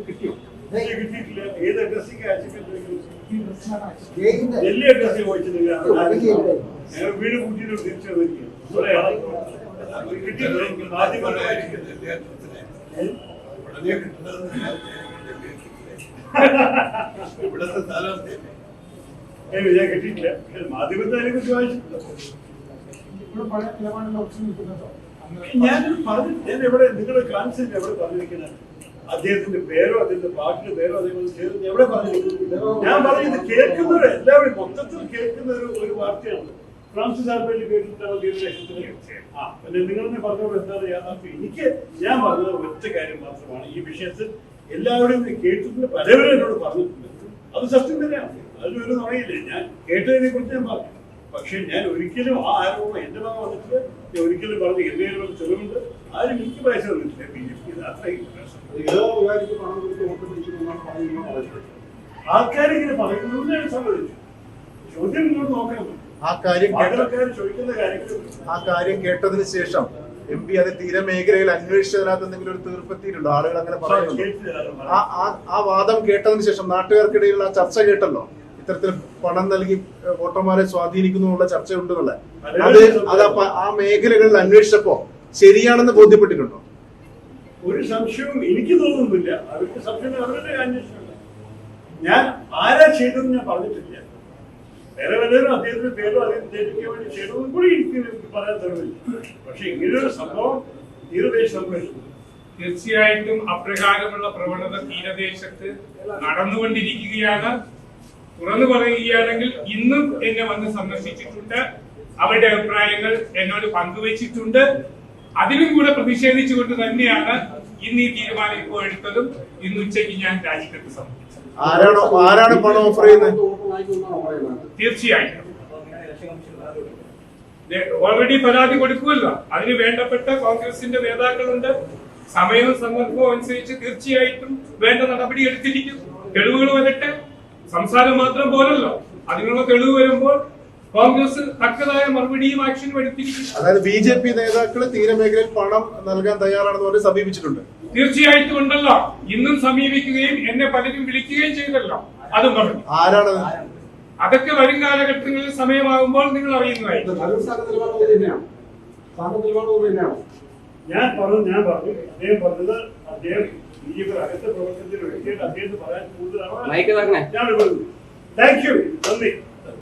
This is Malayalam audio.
കിട്ടിയോ? കിട്ടിയിട്ടില്ല. ഏത് അഡ്രസ്സിക്ക് ഡൽഹി അഡ്രസ്സിൽ പോയിച്ചില്ല. ഞങ്ങൾ വീട് കൂട്ടിയിട്ട് തിരിച്ചറിഞ്ഞിരിക്കും. കിട്ടിയിട്ടില്ല. എനിക്ക് ഞാൻ കിട്ടിയിട്ടില്ല. മാധ്യമത്തെ അതിനെ കുറിച്ച് വായിച്ചിട്ടില്ല. ഞാൻ പറഞ്ഞു, ഞാൻ എവിടെ നിങ്ങളുടെ കാൻസെപ്റ്റ് എവിടെ പറഞ്ഞിരിക്കുന്നത്? അദ്ദേഹത്തിന്റെ പേരോ അദ്ദേഹത്തിന്റെ പാർട്ടിയുടെ പേരോ അതേപോലെ ചെയ്തത് എവിടെ പറഞ്ഞിരിക്കുന്നത്? ഞാൻ പറഞ്ഞത് കേൾക്കുന്നവർ എല്ലാവരും മൊത്തത്തിൽ കേൾക്കുന്ന ഒരു വാർത്തയാണ്. ഫ്രാൻസിസ് ആൽബർട്ട് കേട്ടിട്ടുണ്ടാവും പിന്നെ നിങ്ങളെന്നെ പറഞ്ഞോട് എന്താണ് യാഥാർത്ഥ്യം? എനിക്ക് ഞാൻ പറഞ്ഞത് ഒറ്റ കാര്യം മാത്രമാണ്. ഈ വിഷയത്തിൽ എല്ലാവരും കേട്ടിട്ടുണ്ട്, പലവരും എന്നോട് പറഞ്ഞിട്ടുണ്ട്. അത് സത്യം തന്നെയാണ്, അതിലൊരു നുണയില്ലേ. ഞാൻ കേട്ടതിനെ കുറിച്ച് ഞാൻ പറഞ്ഞു. പക്ഷെ ഞാൻ ഒരിക്കലും ആ ആരോപണം എന്റെ ഭാഗം വന്നിട്ട് ഞാൻ ഒരിക്കലും പറഞ്ഞു എന്തെങ്കിലും തെളിവുണ്ട് ആരും എനിക്ക് പൈസ തന്നിട്ടില്ല. BJP ആൾക്കാരിങ്ങനെ പറയുന്നതിനെ സംബന്ധിച്ചു ചോദ്യം ഇങ്ങോട്ട് നോക്കണം. ആ കാര്യം കേട്ടതിന് ശേഷം MP അത് തീരമേഖലയിൽ അന്വേഷിച്ചതിനകത്ത് എന്തെങ്കിലും ഒരു തീർപ്പെത്തിയിട്ടുണ്ടോ? ആളുകൾ അങ്ങനെ പറയുന്നു. ആ വാദം കേട്ടതിന് ശേഷം നാട്ടുകാർക്കിടയിലുള്ള ചർച്ച കേട്ടല്ലോ, ഇത്തരത്തിൽ പണം നൽകി വോട്ടർമാരെ സ്വാധീനിക്കുന്നുള്ള ചർച്ചയുണ്ടെന്നുള്ള അത് ആ മേഖലകളിൽ അന്വേഷിച്ചപ്പോ ശരിയാണെന്ന് ബോധ്യപ്പെട്ടിട്ടുണ്ടോ? ഒരു സംശയവും എനിക്ക് തോന്നുന്നില്ല. അവർക്ക് സംശയം അവരുടെ അന്വേഷണം. ഞാൻ ആരാ ചെയ്തതെന്ന് ഞാൻ പറഞ്ഞിട്ടില്ല. വേറെ വല്ലവരും അദ്ദേഹത്തിന്റെ പേരോ അദ്ദേഹം ധരിക്കാൻ വേണ്ടി ചെയ്തതും കൂടി എനിക്ക് പറയാൻ തരവില്ല. പക്ഷെ ഇങ്ങനെയൊരു സംഭവം തീരദേശ സംഭവിച്ചു. തീർച്ചയായിട്ടും അപ്രകാരമുള്ള പ്രവണത തീരദേശത്ത് നടന്നുകൊണ്ടിരിക്കുകയാണ്. തുറന്നു പറയുകയാണെങ്കിൽ ഇന്നും എന്നെ വന്ന് സന്ദർശിച്ചിട്ടുണ്ട്, അവരുടെ അഭിപ്രായങ്ങൾ എന്നോട് പങ്കുവച്ചിട്ടുണ്ട്. അതിലും കൂടെ പ്രതിഷേധിച്ചുകൊണ്ട് തന്നെയാണ് ഇന്ന് ഈ തീരുമാനം ഇപ്പോൾ എടുത്തതും ഇന്ന് ഉച്ചയ്ക്ക് ഞാൻ രാജിക്കത്ത് സമർപ്പിച്ചത്. ആരാണ് പണം ഓഫർ ചെയ്യുന്നത്? തീർച്ചയായിട്ടും ഓൾറെഡി പരാതി കൊടുക്കുമല്ലോ, അതിന് വേണ്ടപ്പെട്ട കോൺഗ്രസിന്റെ നേതാക്കളുണ്ട്. സമയവും സന്ദർഭവും അനുസരിച്ച് തീർച്ചയായിട്ടും വേണ്ട നടപടി എടുത്തിരിക്കും. തെളിവുകൾ വരട്ടെ, സംസാരം മാത്രം പോലല്ലോ, അതിനുള്ള തെളിവ് വരുമ്പോൾ കോൺഗ്രസ് തക്കതായ മറുപടിയും ആക്ഷനും എടുത്തിരിക്കും. അതായത് BJP നേതാക്കൾ തീരമേഖലയിൽ പണം നൽകാൻ തയ്യാറാണെന്ന് പറഞ്ഞ് സമീപിച്ചിട്ടുണ്ട്. തീർച്ചയായിട്ടും ഉണ്ടല്ലോ, ഇന്നും സമീപിക്കുകയും എന്നെ പലരും വിളിക്കുകയും ചെയ്തല്ലോ. അതും പറഞ്ഞു. ആരാണ്? അതൊക്കെ വരും കാലഘട്ടങ്ങളിൽ സമയമാകുമ്പോൾ നിങ്ങൾ അറിയുന്നതായിരിക്കും. ഞാൻ പറഞ്ഞു അദ്ദേഹം പറഞ്ഞത് അദ്ദേഹം BJP അകത്തെ പ്രവർത്തനത്തിന് വേണ്ടിയിട്ട് അദ്ദേഹത്തിന് പറയാൻ കൂടുതലാണ്. താങ്ക് യു, നന്ദി.